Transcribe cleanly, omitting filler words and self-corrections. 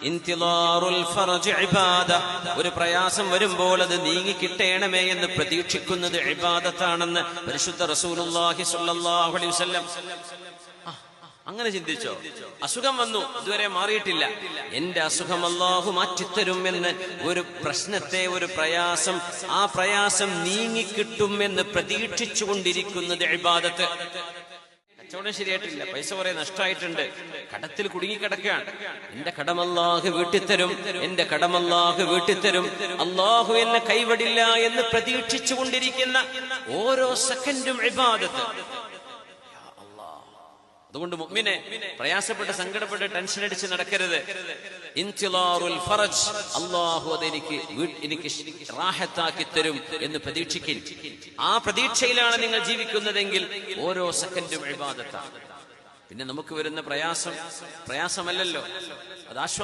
ഇന്തിളാറുൽ ഫർജ് ഇബാദ. ഒരു പ്രയാസം വരുമ്പോൾ അത് നീങ്ങി കിട്ടണമേ എന്ന് പ്രതീക്ഷിക്കുന്നത് ഇബാദത്താണെന്ന് പരിശുദ്ധ റസൂലുള്ളാഹി സ്വല്ലല്ലാഹു അലൈഹി വസല്ലം. അങ്ങനെ ചിന്തിച്ചോ? അസുഖം വന്നു, ഇതുവരെ മാറിയിട്ടില്ല, എന്റെ അസുഖം അല്ലാഹു മാറ്റിത്തരും എന്ന് ഒരു പ്രശ്നത്തെ, ഒരു പ്രയാസം, ആ പ്രയാസം നീങ്ങിക്കിട്ടും എന്ന് പ്രതീക്ഷിച്ചു കൊണ്ടിരിക്കുന്നത് ഇബാദത്ത്. കച്ചവടം ശരിയായിട്ടില്ല, പൈസ കുറെ നഷ്ടമായിട്ടുണ്ട്, കടത്തിൽ കുടുങ്ങിക്കിടക്കുകയാണ്, എന്റെ കടമല്ലാഹു വീട്ടിത്തരും, എന്റെ കടമല്ലാഹു വീട്ടിത്തരും, അല്ലാഹു എന്നെ കൈവിടില്ല എന്ന് പ്രതീക്ഷിച്ചു കൊണ്ടിരിക്കുന്ന ഓരോ സെക്കൻഡും ഇബാദത്ത്. അതുകൊണ്ട് മുഅ്മിനെ പ്രയാസപ്പെട്ട്, സങ്കടപ്പെട്ട്, ടെൻഷൻ അടിച്ച് നടക്കരുത്. ഇന്തിളാറുൽ ഫർജ്, അല്ലാഹു അതെനിക്ക് റാഹത്താക്കി തരും എന്ന് പ്രതീക്ഷിക്കുക. ആ പ്രതീക്ഷയിലാണ് നിങ്ങൾ ജീവിക്കുന്നതെങ്കിൽ ഓരോ സെക്കൻഡും ഇബാദത്താണ്. പിന്നെ നമുക്ക് വരുന്ന പ്രയാസമല്ലല്ലോ, അത് ആശ്വാസം.